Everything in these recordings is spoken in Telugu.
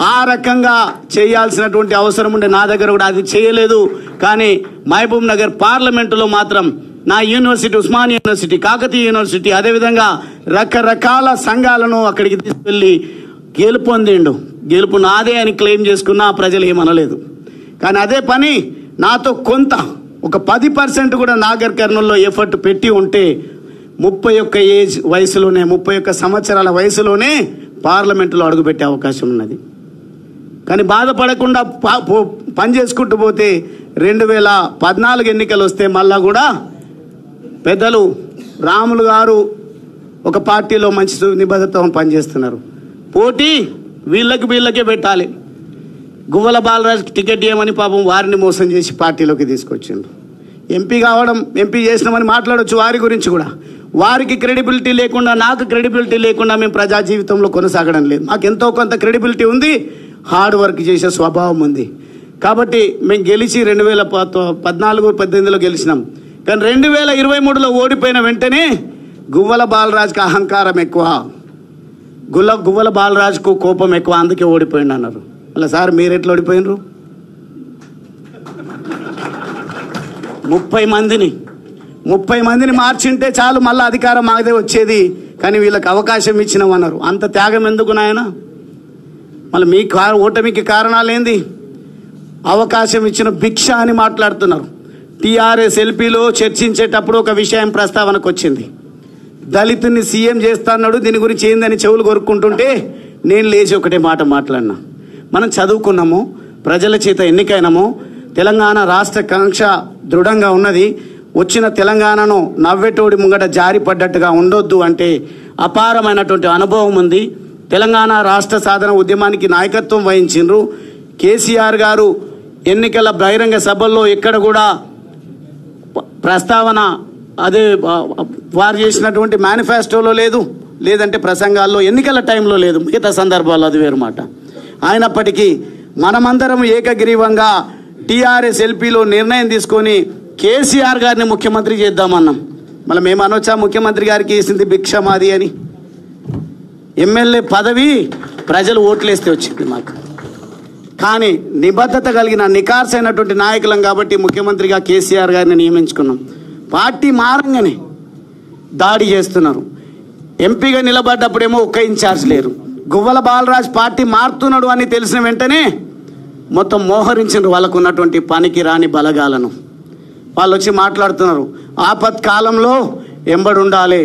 ఆ రకంగా చేయాల్సినటువంటి అవసరం ఉండే నా దగ్గర కూడా అది చేయలేదు. కానీ మహబూబ్ నగర్ పార్లమెంటులో మాత్రం నా university, Osmania university, Kakatiya university, అదేవిధంగా రకరకాల సంఘాలను అక్కడికి తీసుకెళ్ళి గెలుపొందిండు. గెలుపు నాదే అని క్లెయిమ్ చేసుకున్నా ప్రజలు ఏమనలేదు. కానీ అదే పని నాతో కొంత ఒక 10% కూడా నాగర్ కర్నూల్లో ఎఫర్ట్ పెట్టి ఉంటే 31 సంవత్సరాల వయసులోనే పార్లమెంటులో అడుగుపెట్టే అవకాశం ఉన్నది. కానీ బాధపడకుండా పని చేసుకుంటూ పోతే 2014 ఎన్నికలు వస్తే మళ్ళా కూడా పెద్దలు రాములు గారు ఒక పార్టీలో మంచి నిబద్ధతతో పనిచేస్తున్నారు. పోటీ వీళ్ళకే పెట్టాలి. గువ్వల బాలరాజ్ టికెట్ ఇవ్వమని పాపం వారిని మోసం చేసి పార్టీలోకి తీసుకొచ్చిండ్రు. ఎంపీ చేసినామని మాట్లాడవచ్చు వారి గురించి కూడా. వారికి క్రెడిబిలిటీ లేకుండా, నాకు క్రెడిబిలిటీ లేకుండా మేము ప్రజా జీవితంలో కొనసాగడం లేదు. మాకు ఎంతో కొంత క్రెడిబిలిటీ ఉంది, హార్డ్ వర్క్ చేసే స్వభావం ఉంది. కాబట్టి మేము గెలిచి 2014-18లో గెలిచినాం. కానీ 2023లో ఓడిపోయిన వెంటనే గువ్వల బాలరాజ్కి అహంకారం ఎక్కువ, గువ్వల బాలరాజ్కు కోపం ఎక్కువ, అందుకే ఓడిపోయింది అన్నారు. మళ్ళీ సార్ మీరు ఎట్లా ఓడిపోయినరు? 30 మందిని మార్చింటే చాలు, మళ్ళీ అధికారం మాదే వచ్చేది. కానీ వీళ్ళకి అవకాశం ఇచ్చినామన్నారు. అంత త్యాగం ఎందుకు నాయన? మళ్ళీ మీ ఓటమికి కారణాలేంది? అవకాశం ఇచ్చిన భిక్ష అని మాట్లాడుతున్నారు. టీఆర్ఎస్ ఎల్పీలో చర్చించేటప్పుడు ఒక విషయం ప్రస్తావనకు వచ్చింది. దళితుని సీఎం చేస్తాన్నాడు, దీని గురించి ఏందని చెవులు కొరుక్కుంటుంటే నేను లేచి ఒకటే మాట మాట్లాడినా. మనం చదువుకున్నాము, ప్రజల చేత ఎన్నికైనాము, తెలంగాణ రాష్ట్ర కాంక్ష దృఢంగా ఉన్నది. వచ్చిన తెలంగాణను నవ్వెటోడి ముంగట జారి పడ్డట్టుగా ఉండొద్దు అంటే అపారమైనటువంటి అనుభవం ఉంది. తెలంగాణ రాష్ట్ర సాధన ఉద్యమానికి నాయకత్వం వహించిండ్రు. కేసీఆర్ గారు ఎన్నికల బహిరంగ సభల్లో ఎక్కడ కూడా ప్రస్తావన అదే వారు చేసినటువంటి మేనిఫెస్టోలో లేదు, లేదంటే ప్రసంగాల్లో ఎన్నికల టైంలో లేదు, మిగతా సందర్భాల్లో అది వేరు మాట. అయినప్పటికీ మనమందరం ఏకగ్రీవంగా టీఆర్ఎస్ ఎల్పీలో నిర్ణయం తీసుకొని కేసీఆర్ గారిని ముఖ్యమంత్రి చేద్దామన్నాం. మళ్ళీ మేము అనొచ్చా ముఖ్యమంత్రి గారికి వేసింది భిక్ష మాది అని? ఎమ్మెల్యే పదవి ప్రజలు ఓట్లేస్తే వచ్చింది మాకు. కానీ నిబద్ధత కలిగిన నికార్సైనటువంటి నాయకులం కాబట్టి ముఖ్యమంత్రిగా కేసీఆర్ గారిని నియమించుకున్నాం. పార్టీ మారంగానే దాడి చేస్తున్నారు. ఎంపీగా నిలబడ్డప్పుడేమో ఒక్క ఇన్ఛార్జ్ లేరు. గువ్వల బాలరాజ్ పార్టీ మారుతున్నాడు అని తెలిసిన వెంటనే మొత్తం మోహరించారు వాళ్ళకు ఉన్నటువంటి పనికి రాని బలగాలను. వాళ్ళు వచ్చి మాట్లాడుతున్నారు, ఆపత్కాలంలో ఎంబడి ఉండాలి.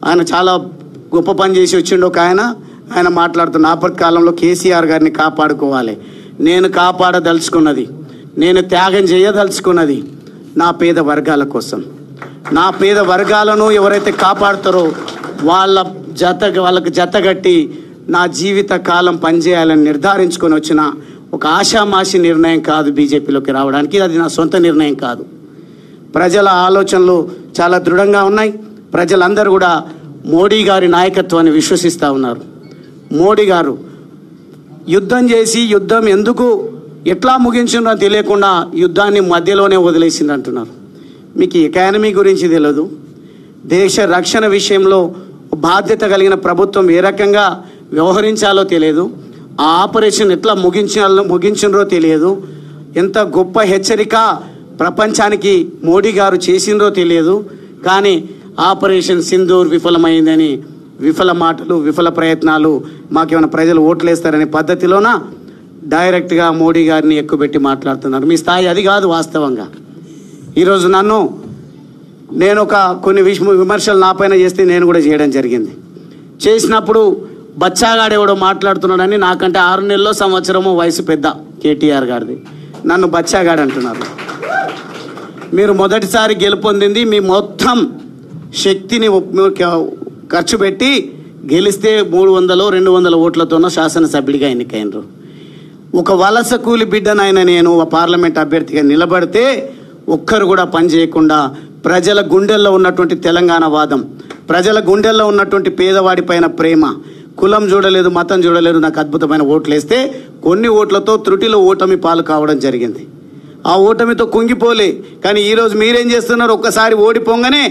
ఆయన చాలా గొప్ప పని చేసి వచ్చిండు ఒక ఆయన మాట్లాడుతున్న ఆపత్కాలంలో కేసీఆర్ గారిని కాపాడుకోవాలి. నేను కాపాడదలుచుకున్నది, నేను త్యాగం చేయదలుచుకున్నది నా పేద వర్గాల కోసం. నా పేద వర్గాలను ఎవరైతే కాపాడుతారో వాళ్ళకు జతగట్టి నా జీవిత కాలం పనిచేయాలని నిర్ధారించుకొని వచ్చిన ఒక ఆషామాషి నిర్ణయం కాదు బీజేపీలోకి రావడానికి. అది నా సొంత నిర్ణయం కాదు. ప్రజల ఆలోచనలు చాలా దృఢంగా ఉన్నాయి. ప్రజలందరూ కూడా మోడీ గారి నాయకత్వాన్ని విశ్వసిస్తూ ఉన్నారు. మోడీ గారు యుద్ధం చేసి యుద్ధం ఎందుకు ఎట్లా ముగించిందో తెలియకుండా యుద్ధాన్ని మధ్యలోనే వదిలేసింది అంటున్నారు. మీకు ఎకానమీ గురించి తెలియదు, దేశ రక్షణ విషయంలో బాధ్యత కలిగిన ప్రభుత్వం ఏ రకంగా వ్యవహరించాలో తెలియదు, ఆ ఆపరేషన్ ఎట్లా ముగించినరో తెలియదు, ఎంత గొప్ప హెచ్చరిక ప్రపంచానికి మోడీ గారు చేసిందో తెలియదు. కానీ ఆపరేషన్ సింధూర్ విఫలమైందని విఫల మాటలు, విఫల ప్రయత్నాలు, మాకేమైనా ప్రజలు ఓట్లేస్తారనే పద్ధతిలోన డైరెక్ట్గా మోడీ గారిని ఎక్కుపెట్టి మాట్లాడుతున్నారు. మీ స్థాయి అది కాదు. వాస్తవంగా ఈరోజు నేను కొన్ని విమర్శలు నా పైన చేస్తే నేను కూడా చేయడం జరిగింది. చేసినప్పుడు బచ్చాగాడు ఎవడో మాట్లాడుతున్నాడని, నాకంటే 6 నెలల్లో సంవత్సరమో వయసు పెద్ద కేటీఆర్ గారిది, నన్ను బచ్చాగాడు అంటున్నారు. మీరు మొదటిసారి గెలుపొందింది మీ మొత్తం శక్తిని ఖర్చు పెట్టి గెలిస్తే 300-200 ఓట్లతోనో శాసనసభ్యుడిగా ఎన్నికైనరు. ఒక వలస కూలి బిడ్డనైనా నేను పార్లమెంట్ అభ్యర్థిగా నిలబడితే ఒక్కరు కూడా పని చేయకుండా ప్రజల గుండెల్లో ఉన్నటువంటి తెలంగాణ వాదం, ప్రజల గుండెల్లో ఉన్నటువంటి పేదవాడి పైన ప్రేమ, కులం చూడలేదు, మతం చూడలేదు, నాకు అద్భుతమైన ఓట్లు వేస్తే కొన్ని ఓట్లతో త్రుటిలో ఓటమి పాలు కావడం జరిగింది. ఆ ఓటమితో కుంగిపోలే. కానీ ఈరోజు మీరేం చేస్తున్నారు? ఒక్కసారి ఓడిపోగానే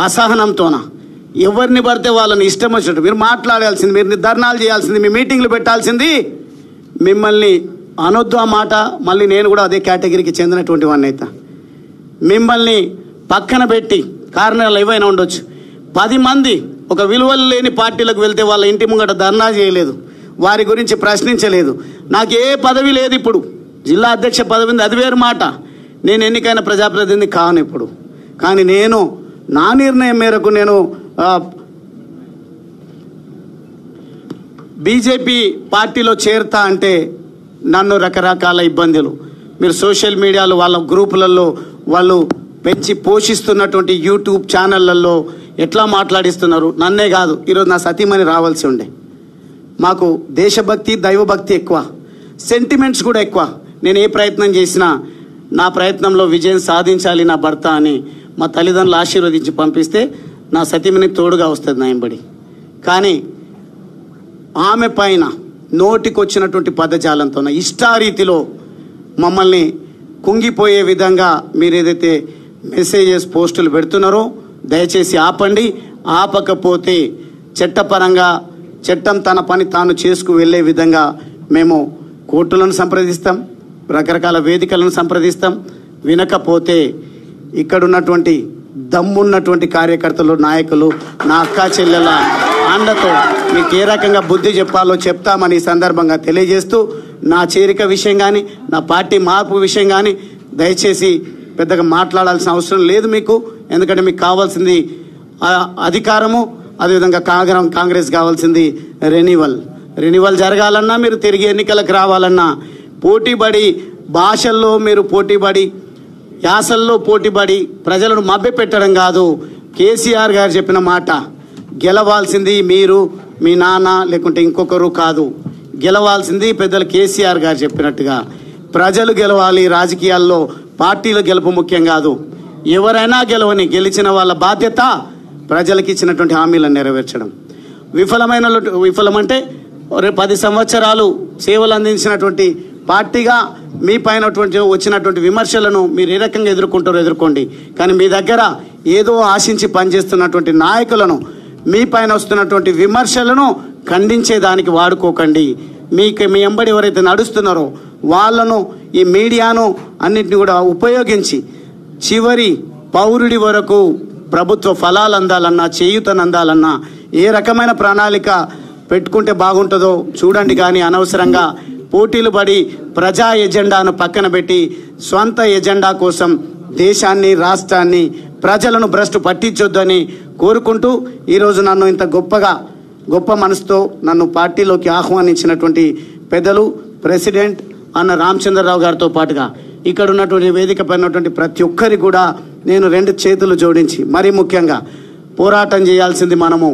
అసహనంతోన ఎవరిని పడితే వాళ్ళని ఇష్టం వచ్చినట్టు మీరు మాట్లాడాల్సింది, మీరు ధర్నాలు చేయాల్సింది, మీ మీటింగ్లు పెట్టాల్సింది. మిమ్మల్ని అనొద్దు ఆ మాట. మళ్ళీ నేను కూడా అదే కేటగిరీకి చెందినటువంటి వాడిని అయితే మిమ్మల్ని పక్కన పెట్టి కారణాలు ఏవైనా ఉండొచ్చు. 10 మంది ఒక విలువలు లేని పార్టీలకు వెళ్తే వాళ్ళ ఇంటి ముంగట ధర్నా చేయలేదు, వారి గురించి ప్రశ్నించలేదు. నాకు ఏ పదవి లేదు, ఇప్పుడు జిల్లా అధ్యక్ష పదవి ఉంది, అది వేరు మాట. నేను ఎన్నికైన ప్రజాప్రతినిధి కాను ఇప్పుడు. కానీ నేను నా నిర్ణయం మేరకు నేను బీజేపీ పార్టీలో చేరుతా అంటే నన్ను రకరకాల ఇబ్బందులు, మీరు సోషల్ మీడియాలో వాళ్ళ గ్రూపులలో వాళ్ళు పెంచి పోషిస్తున్నటువంటి యూట్యూబ్ ఛానళ్లలో ఎట్లా మాట్లాడిస్తున్నారు. నన్నే కాదు, ఈరోజు నా సతీమణి రావాల్సి ఉండే. మాకు దేశభక్తి దైవభక్తి ఎక్కువ, సెంటిమెంట్స్ కూడా ఎక్కువ. నేను ఏ ప్రయత్నం చేసినా నా ప్రయత్నంలో విజయం సాధించాలి నా భర్త అని మా తల్లిదండ్రులు ఆశీర్వదించి పంపిస్తే నా సతీమణి తోడుగా వస్తుంది నా ఎంబడి. కానీ ఆమె పైన నోటికొచ్చినటువంటి పదజాలంతో ఇష్టారీతిలో మమ్మల్ని కుంగిపోయే విధంగా మీరు ఏదైతే మెసేజెస్ పోస్టులు పెడుతున్నారో దయచేసి ఆపండి. ఆపకపోతే చట్టపరంగా చట్టం తన పని తాను చేసుకు వెళ్ళే విధంగా మేము కోర్టులను సంప్రదిస్తాం, రకరకాల వేదికలను సంప్రదిస్తాం. వినకపోతే ఇక్కడున్నటువంటి దమ్మున్నటువంటి కార్యకర్తలు, నాయకులు, నా అక్క చెల్లెల అండతో మీకు ఏ రకంగా బుద్ధి చెప్పాలో చెప్తామని ఈ సందర్భంగా తెలియజేస్తూ, నా చేరిక విషయం కానీ నా పార్టీ మార్పు విషయం కానీ దయచేసి పెద్దగా మాట్లాడాల్సిన అవసరం లేదు మీకు. ఎందుకంటే మీకు కావాల్సింది అధికారము, అదేవిధంగా కాంగ్రెస్ కావాల్సింది రెన్యువల్ జరగాలన్నా, మీరు తిరిగి ఎన్నికలకు రావాలన్నా పోటీపడి భాషల్లో మీరు పోటీపడి యాసల్లో పోటీపడి ప్రజలను మభ్యపెట్టడం కాదు. కేసీఆర్ గారు చెప్పిన మాట, గెలవాల్సింది మీరు, మీ నాన్న లేకుంటే ఇంకొకరు కాదు. గెలవాల్సింది పెద్దలు కేసీఆర్ గారు చెప్పినట్టుగా ప్రజలు గెలవాలి. రాజకీయాల్లో పార్టీల గెలుపు ముఖ్యం కాదు. ఎవరైనా గెలవని, గెలిచిన వాళ్ళ బాధ్యత ప్రజలకు ఇచ్చినటువంటి హామీలను నెరవేర్చడం. విఫలమంటే 10 సంవత్సరాలు సేవలు అందించినటువంటి పార్టీగా మీ పైన వచ్చినటువంటి విమర్శలను మీరు ఏ రకంగా ఎదుర్కొంటారో ఎదుర్కోండి. కానీ మీ దగ్గర ఏదో ఆశించి పనిచేస్తున్నటువంటి నాయకులను, మీ పైన వస్తున్నటువంటి విమర్శలను ఖండించేదానికి వాడుకోకండి. మీ ఎంబడి ఎవరైతే నడుస్తున్నారో వాళ్ళను, ఈ మీడియాను అన్నింటినీ కూడా ఉపయోగించి చివరి పౌరుడి వరకు ప్రభుత్వ ఫలాలు అందాలన్నా, చేయూతను అందాలన్నా ఏ రకమైన ప్రణాళిక పెట్టుకుంటే బాగుంటుందో చూడండి. కానీ అనవసరంగా పోటీలు పడి ప్రజా ఎజెండాను పక్కన పెట్టి స్వంత ఎజెండా కోసం దేశాన్ని, రాష్ట్రాన్ని, ప్రజలను భ్రష్టు పట్టించొద్దని కోరుకుంటూ ఈరోజు నన్ను ఇంత గొప్ప మనసుతో నన్ను పార్టీలోకి ఆహ్వానించినటువంటి పెద్దలు ప్రెసిడెంట్ అన్న రామచంద్రరావు గారితో పాటుగా ఇక్కడ ఉన్నటువంటి వేదిక పైన ఉన్నటువంటి ప్రతి ఒక్కరికి కూడా నేను 2 చేతులు జోడించి, మరీ ముఖ్యంగా పోరాటం చేయాల్సింది మనము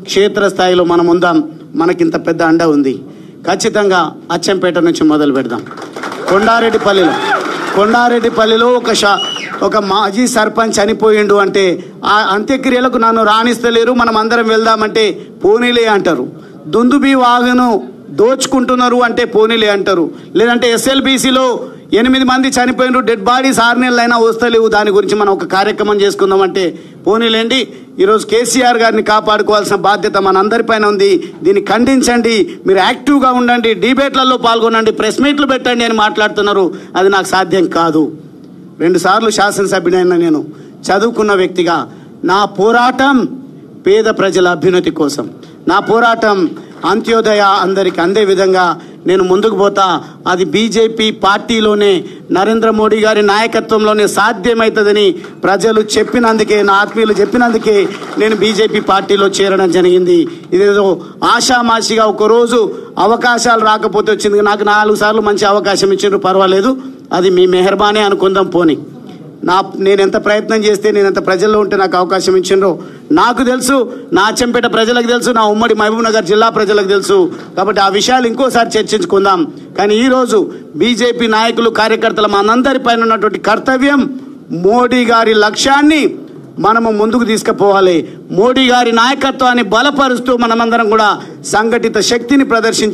క్షేత్రస్థాయిలో మనం ఉందాం. మనకింత పెద్ద అండ ఉంది. ఖచ్చితంగా అచ్చంపేట నుంచి మొదలు పెడదాం. కొండారెడ్డిపల్లిలో ఒక మాజీ సర్పంచ్ చనిపోయిండు అంటే ఆ అంత్యక్రియలకు నన్ను రాణిస్తలేరు, మనం అందరం వెళ్దామంటే పోనీలే అంటారు. దుందుబి వాగును దోచుకుంటున్నారు అంటే పోనీలే అంటారు. లేదంటే ఎస్ఎల్బీసీలో 8 మంది చనిపోయినారు, డెడ్ బాడీస్ 6 నెలలైనా వస్తలేవు, దాని గురించి మనం ఒక కార్యక్రమం చేసుకుందామంటే పోనీలేండి. ఈరోజు కేసీఆర్ గారిని కాపాడుకోవాల్సిన బాధ్యత మన అందరిపైన ఉంది. దీన్ని ఖండించండి, మీరు యాక్టివ్గా ఉండండి, డిబేట్లలో పాల్గొనండి, ప్రెస్ మీట్లు పెట్టండి అని మాట్లాడుతున్నారు. అది నాకు సాధ్యం కాదు. 2 సార్లు శాసనసభ్యుడైన నేను చదువుకున్న వ్యక్తిగా నా పోరాటం పేద ప్రజల అభ్యున్నతి కోసం, నా పోరాటం అంత్యోదయ అందరికి అందే విధంగా నేను ముందుకు పోతా. అది బీజేపీ పార్టీలోనే నరేంద్ర మోడీ గారి నాయకత్వంలోనే సాధ్యమవుతుందని ప్రజలు చెప్పినందుకే, నా ఆత్మీయులు చెప్పినందుకే నేను బీజేపీ పార్టీలో చేరడం జరిగింది. ఇదేదో ఆషామాషిగా ఒకరోజు అవకాశాలు రాకపోతే వచ్చింది. నాకు 4 సార్లు మంచి అవకాశం ఇచ్చారు, పర్వాలేదు, అది మీ మెహర్బానే అనుకుందాం. పోని నేను ఎంత ప్రయత్నం చేస్తే, నేను ఎంత ప్రజల్లో ఉంటే నాకు అవకాశం ఇచ్చిండ్రో నాకు తెలుసు, నా అచ్చంపేట ప్రజలకు తెలుసు, నా ఉమ్మడి మహబూబ్ నగర్ జిల్లా ప్రజలకు తెలుసు. కాబట్టి ఆ విషయాలు ఇంకోసారి చర్చించుకుందాం. కానీ ఈరోజు బీజేపీ నాయకులు, కార్యకర్తలు మనందరిపైన ఉన్నటువంటి కర్తవ్యం మోడీ గారి లక్ష్యాన్ని మనము ముందుకు తీసుకుపోవాలి. మోడీ గారి నాయకత్వాన్ని బలపరుస్తూ మనమందరం కూడా సంఘటిత శక్తిని ప్రదర్శించాలి.